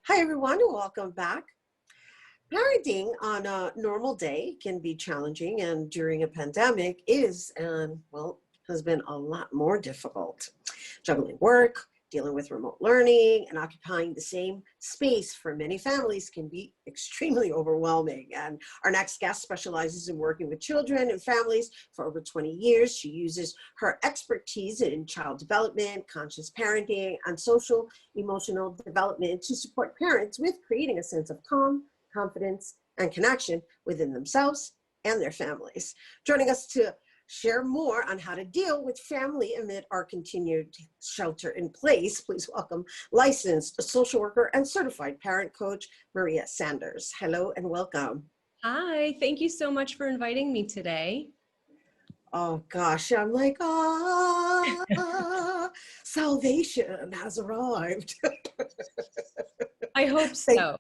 Hi, everyone, and welcome back. Parenting on a normal day can be challenging, and during a pandemic is, and well, has been a lot more difficult. Juggling work, dealing with remote learning, and occupying the same space for many families can be extremely overwhelming. And our next guest specializes in working with children and families for over 20 years. She uses her expertise in child development, conscious parenting, and social emotional development to support parents with creating a sense of calm, confidence, and connection within themselves and their families. Joining us to share more on how to deal with family amid our continued shelter in place, please welcome licensed social worker and certified parent coach, Maria Sanders. Hello and welcome. Hi, thank you so much for inviting me today. Oh gosh, I'm like, salvation has arrived. I hope so.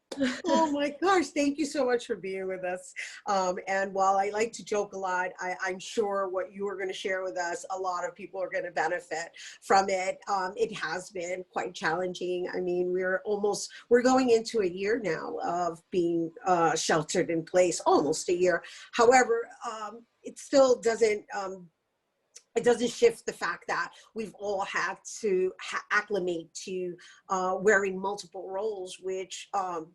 Oh my gosh, thank you so much for being with us. And while I like to joke a lot, I'm sure what you are going to share with us, a lot of people are going to benefit from it. It has been quite challenging. I mean, we're going into a year now of being sheltered in place, almost a year. However, it still doesn't it doesn't shift the fact that we've all had to acclimate to wearing multiple roles, which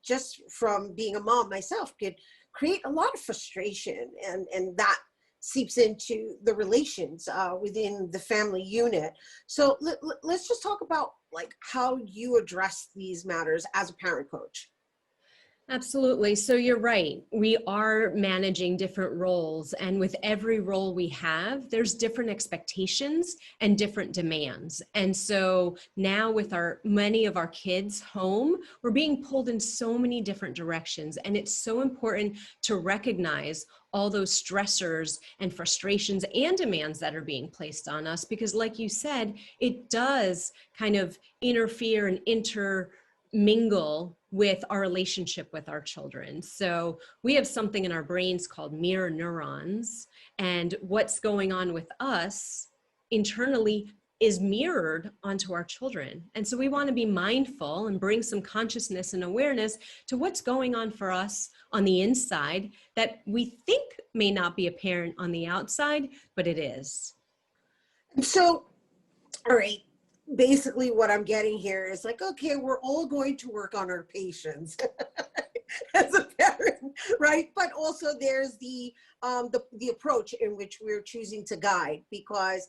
just from being a mom myself could create a lot of frustration, and that seeps into the relations within the family unit. So let's just talk about like how you address these matters as a parent coach. Absolutely. So you're right. We are managing different roles, and with every role we have, there's different expectations and different demands. And so now with many of our kids home, we're being pulled in so many different directions, and it's so important to recognize all those stressors and frustrations and demands that are being placed on us, because like you said, it does kind of interfere and intermingle with our relationship with our children. So we have something in our brains called mirror neurons, and what's going on with us internally is mirrored onto our children. And so we want to be mindful and bring some consciousness and awareness to what's going on for us on the inside that we think may not be apparent on the outside, but it is. And so, all right, basically what I'm getting here is like, okay, we're all going to work on our patience as a parent, right? But also there's the approach in which we're choosing to guide, because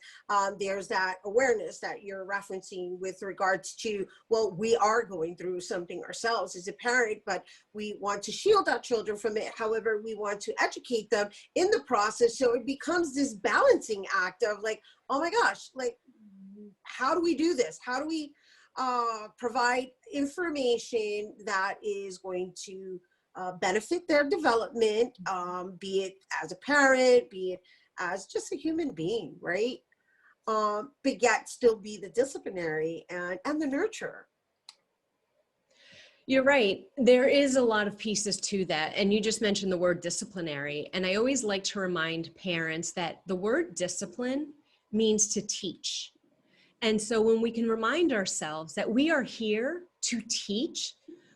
there's that awareness that you're referencing with regards to, well, we are going through something ourselves as a parent, but we want to shield our children from it. However, we want to educate them in the process. So it becomes this balancing act of like, oh my gosh, like, how do we do this? How do we provide information that is going to benefit their development, be it as a parent, be it as just a human being, right? But yet still be the disciplinary and the nurturer. You're right. There is a lot of pieces to that. And you just mentioned the word disciplinary. And I always like to remind parents that the word discipline means to teach. And so when we can remind ourselves that we are here to teach,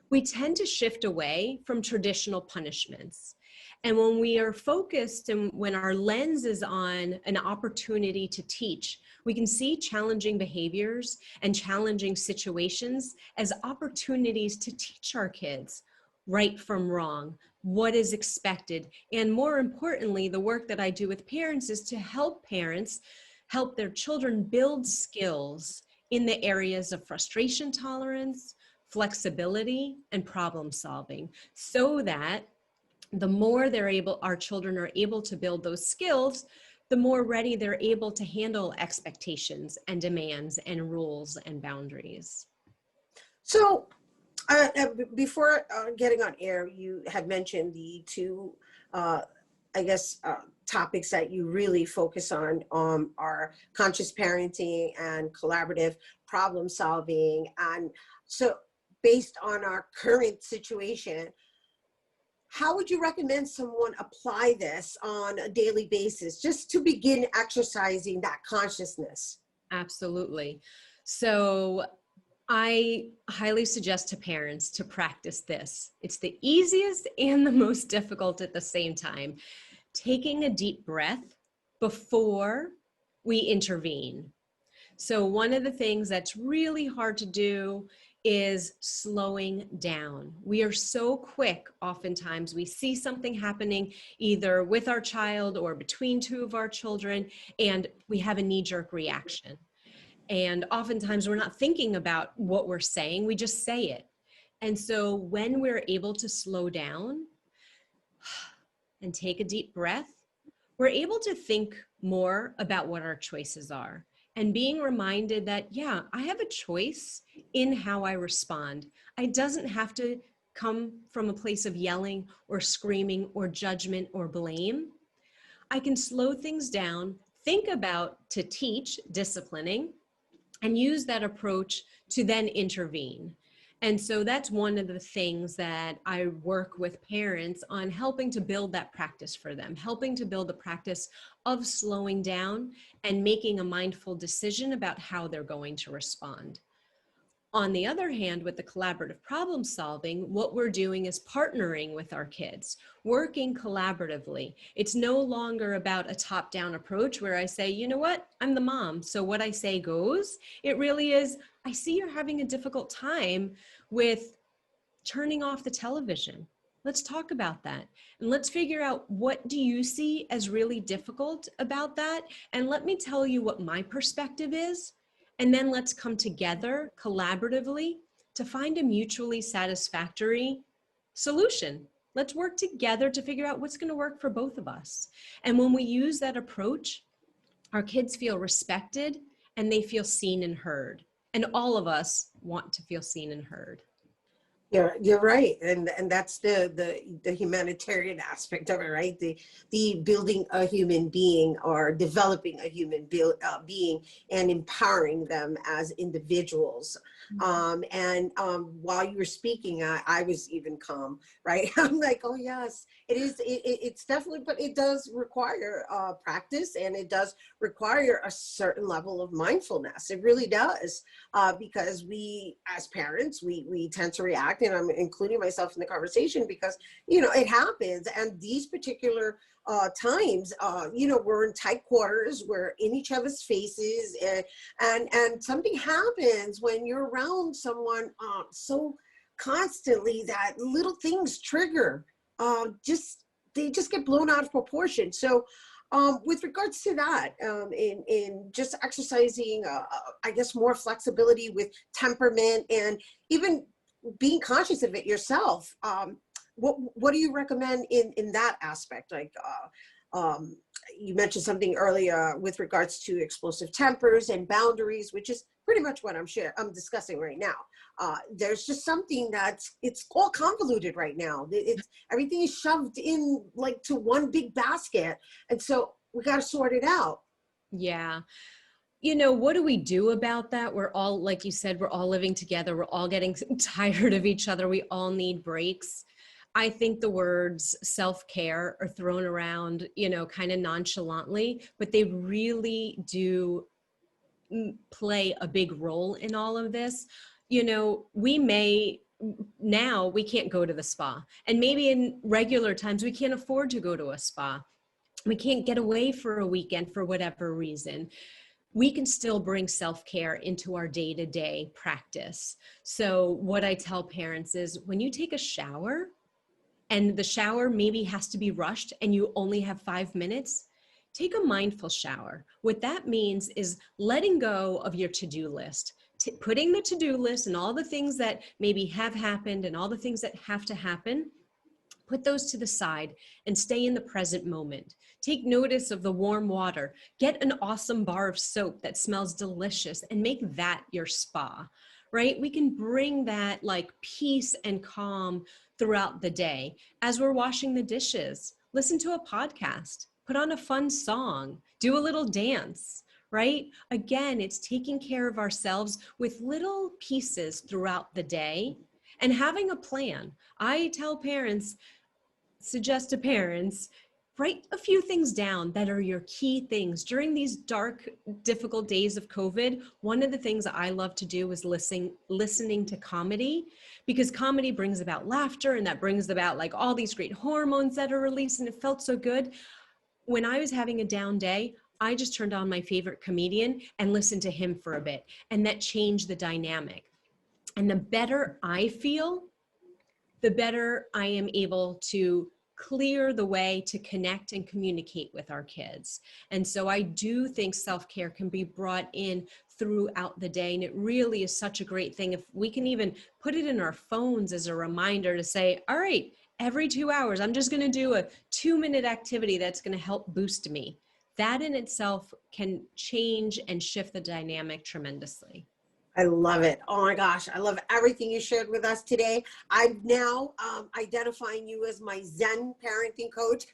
we tend to shift away from traditional punishments. And when we are focused and when our lens is on an opportunity to teach, we can see challenging behaviors and challenging situations as opportunities to teach our kids right from wrong, what is expected. And more importantly, the work that I do with parents is to help parents help their children build skills in the areas of frustration tolerance, flexibility, and problem solving, so that the more our children are able to build those skills, the more ready they're able to handle expectations and demands and rules and boundaries. So before getting on air, you had mentioned the two, topics that you really focus on are conscious parenting and collaborative problem solving. And so based on our current situation, how would you recommend someone apply this on a daily basis just to begin exercising that consciousness? Absolutely. So I highly suggest to parents to practice this. It's the easiest and the most difficult at the same time. Taking a deep breath before we intervene. So one of the things that's really hard to do is slowing down. We are so quick, oftentimes we see something happening either with our child or between two of our children, and we have a knee-jerk reaction. And oftentimes we're not thinking about what we're saying, we just say it. And so when we're able to slow down and take a deep breath, we're able to think more about what our choices are and being reminded that, yeah, I have a choice in how I respond. It doesn't have to come from a place of yelling or screaming or judgment or blame. I can slow things down, think about to teach disciplining, and use that approach to then intervene. And so that's one of the things that I work with parents on, helping to build that practice for them, helping to build the practice of slowing down and making a mindful decision about how they're going to respond. On the other hand, with the collaborative problem solving, what we're doing is partnering with our kids, working collaboratively. It's no longer about a top-down approach where I say, you know what, I'm the mom, so what I say goes. It really is, I see you're having a difficult time with turning off the television. Let's talk about that. And let's figure out, what do you see as really difficult about that? And let me tell you what my perspective is. And then let's come together collaboratively to find a mutually satisfactory solution. Let's work together to figure out what's going to work for both of us. And when we use that approach, our kids feel respected and they feel seen and heard. And all of us want to feel seen and heard. You're right, and that's the humanitarian aspect of it, right? The building a human being or developing a human being and empowering them as individuals. While you were speaking, I was even calm, right? I'm like, oh yes, it is. It's definitely, but it does require practice, and it does require a certain level of mindfulness. It really does, because we, as parents, we tend to react. And I'm including myself in the conversation because, it happens. And these particular times, we're in tight quarters, we're in each other's faces, and something happens when you're around someone so constantly that little things trigger, they just get blown out of proportion. So with regards to that, in just exercising, I guess, more flexibility with temperament and even being conscious of it yourself, what do you recommend in that aspect? Like, you mentioned something earlier with regards to explosive tempers and boundaries, which is pretty much what I'm discussing right now. There's just something it's all convoluted right now. Everything is shoved in like to one big basket. And so we got to sort it out. Yeah. What do we do about that? We're all, like you said, we're all living together. We're all getting tired of each other. We all need breaks. I think the words self-care are thrown around, kind of nonchalantly, but they really do play a big role in all of this. Now we can't go to the spa, and maybe in regular times we can't afford to go to a spa. We can't get away for a weekend for whatever reason. We can still bring self-care into our day-to-day practice. So what I tell parents is, when you take a shower and the shower maybe has to be rushed and you only have 5 minutes, take a mindful shower. What that means is letting go of your to-do list, putting the to-do list and all the things that maybe have happened and all the things that have to happen, put those to the side and stay in the present moment. Take notice of the warm water. Get an awesome bar of soap that smells delicious and make that your spa, right? We can bring that like peace and calm throughout the day. As we're washing the dishes, listen to a podcast, put on a fun song, do a little dance, right? Again, it's taking care of ourselves with little pieces throughout the day and having a plan. I suggest to parents, write a few things down that are your key things. During these dark, difficult days of COVID, one of the things that I love to do is listening to comedy, because comedy brings about laughter, and that brings about like all these great hormones that are released, and it felt so good. When I was having a down day, I just turned on my favorite comedian and listened to him for a bit, and that changed the dynamic. And the better I feel, the better I am able to clear the way to connect and communicate with our kids. And so I do think self-care can be brought in throughout the day. And it really is such a great thing. If we can even put it in our phones as a reminder to say, all right, every 2 hours, I'm just going to do a 2-minute activity that's going to help boost me. That in itself can change and shift the dynamic tremendously. I love it. Oh my gosh. I love everything you shared with us today. I'm now identifying you as my Zen parenting coach.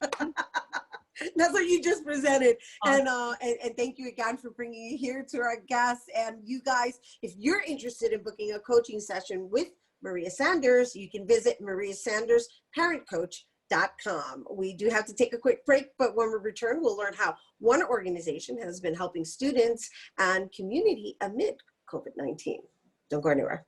That's what you just presented. Awesome. And thank you again for bringing it here to our guests. And you guys, if you're interested in booking a coaching session with Maria Sanders, you can visit mariasandersparentcoach.com. We do have to take a quick break, but when we return, we'll learn how one organization has been helping students and community amid COVID-19. Don't go anywhere.